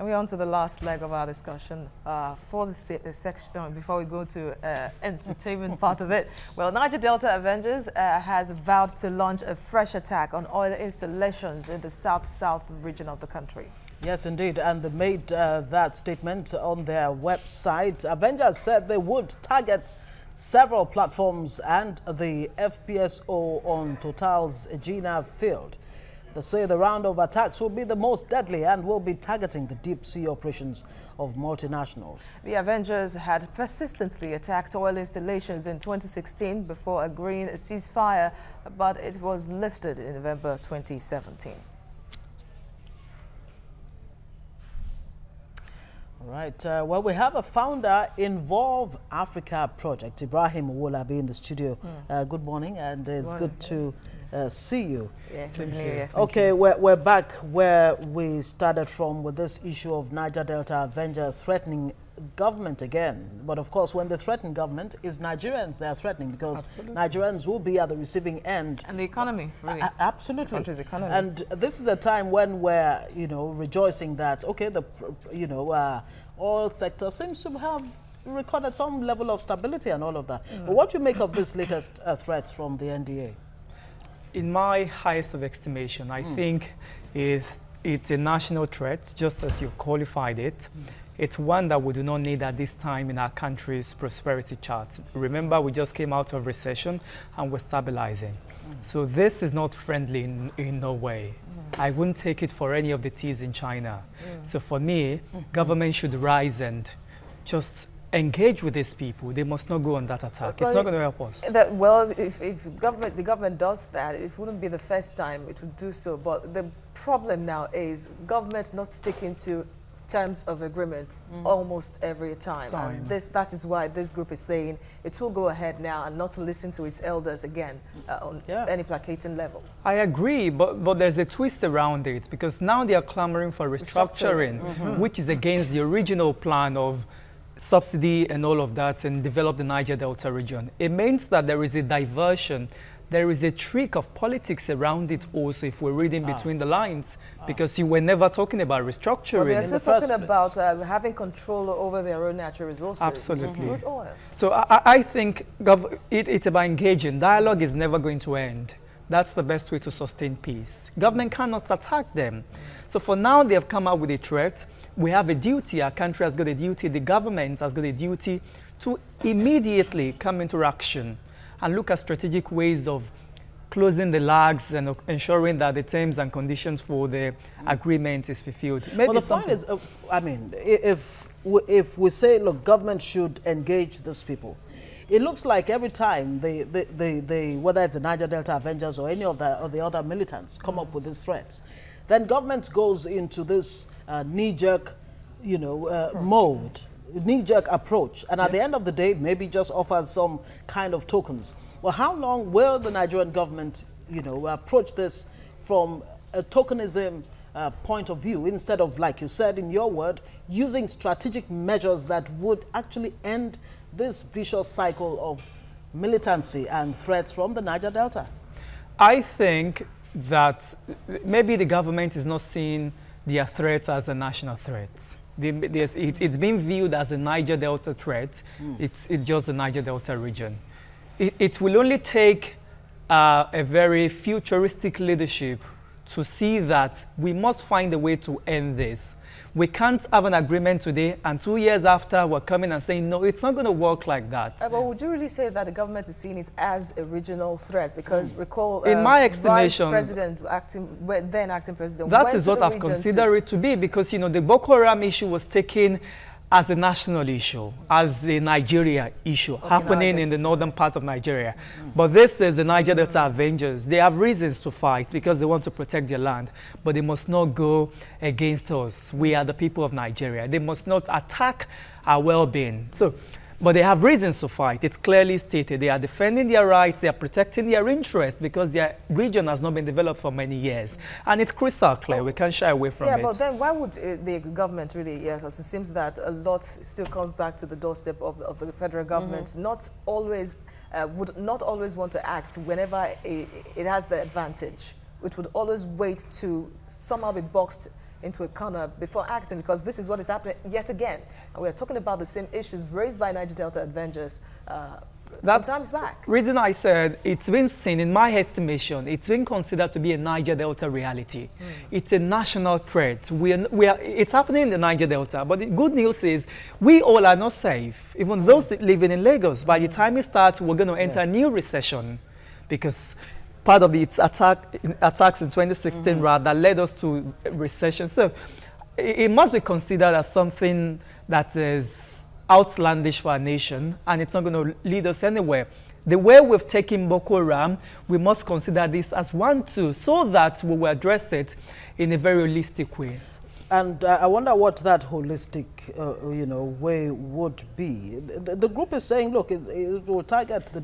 And we're on to the last leg of our discussion for the section before we go to entertainment part of it. Well, Niger Delta Avengers has vowed to launch a fresh attack on oil installations in the south region of the country. Yes, indeed, and they made that statement on their website. Avengers said they would target several platforms and the FPSO on Total's Egina field. They say the round of attacks will be the most deadly and will be targeting the deep-sea operations of multinationals. The Avengers had persistently attacked oil installations in 2016 before agreeing a ceasefire, but it was lifted in November 2017. All right. Well, we have a founder Involve Africa project, Ibrahim Wolabi, in the studio. Good morning, and it's good to see you. Yes, good morning. Okay, we're back where we started from with this issue of Niger Delta Avengers threatening government again. But of course, when they threaten government, it's Nigerians they are threatening, because Nigerians will be at the receiving end. And the economy, really. Absolutely. The country's economy. And this is a time when we're, rejoicing that, okay, the, oil sector seems to have recorded some level of stability and all of that. But what do you make of these latest threats from the NDA? In my highest of estimation, I think it's a national threat, just as you qualified it. It's one that we do not need at this time in our country's prosperity chart. Remember, we just came out of recession and we're stabilizing. So this is not friendly in no way. I wouldn't take it for any of the teas in China. So for me, government should rise and just engage with these people. They must not go on that attack. It's not going to help us. Well, if the government does that, it wouldn't be the first time it would do so. But the problem now is government not sticking to terms of agreement almost every time. And that is why this group is saying it will go ahead now and not to listen to its elders again on any placating level. I agree, but there's a twist around it, because now they are clamoring for restructuring, which is against the original plan of subsidy and all of that and develop the Niger Delta region. It means that there is a diversion. There is a trick of politics around it also, if we're reading between the lines, because you were never talking about restructuring. Well, they're still talking about having control over their own natural resources. Absolutely. Crude oil. So I think it's about engaging. Dialogue is never going to end. That's the best way to sustain peace. Government cannot attack them. So for now, they have come out with a threat. We have a duty, our country has got a duty, the government has got a duty to immediately come into action and look at strategic ways of closing the lags and ensuring that the terms and conditions for the agreement is fulfilled. Maybe well, the point is, I mean, if we say, look, government should engage these people, it looks like every time whether it's the Niger Delta Avengers or any of the other militants come up with these threats, then government goes into this knee-jerk, mode, knee-jerk approach, and at the end of the day, maybe just offers some kind of tokens. Well, how long will the Nigerian government, approach this from a tokenism point of view, instead of, like you said in your word, using strategic measures that would actually end this vicious cycle of militancy and threats from the Niger Delta? I think that maybe the government is not seeing their threats as a national threat. It's being viewed as a Niger Delta threat. It's just the Niger Delta region. It will only take a very futuristic leadership to see that we must find a way to end this. We can't have an agreement today, and 2 years after, we're coming and saying, no, it's not going to work like that. But would you really say that the government is seeing it as a regional threat? Because recall, in my estimation, then acting president, that is what I've considered it to be, because, the Boko Haram issue was taken as a national issue, as a Nigeria issue, happening in the northern part of Nigeria. But this is the Niger Delta Avengers. They have reasons to fight because they want to protect their land, but they must not go against us. We are the people of Nigeria. They must not attack our well-being. But they have reasons to fight. It's clearly stated. They are defending their rights. They are protecting their interests because their region has not been developed for many years. And it's crystal clear. We can't shy away from it. Yeah, but then why would the government really, because it seems that a lot still comes back to the doorstep of the federal government, not always, would not always want to act whenever it has the advantage. It would always wait to somehow be boxed into a corner before acting, because this is what is happening yet again. And we're talking about the same issues raised by Niger Delta Avengers sometimes back. Reason I said it's been seen, in my estimation, it's been considered to be a Niger Delta reality. It's a national threat. It's happening in the Niger Delta, but the good news is we all are not safe. Even those living in Lagos, by the time it starts, we're going to enter a new recession, because part of its attacks in 2016 that led us to recession. So it must be considered as something that is outlandish for our nation, and it's not going to lead us anywhere. The way we've taken Boko Haram, we must consider this as one too, so that we will address it in a very holistic way. And I wonder what that holistic, way would be. The group is saying, look, it will target the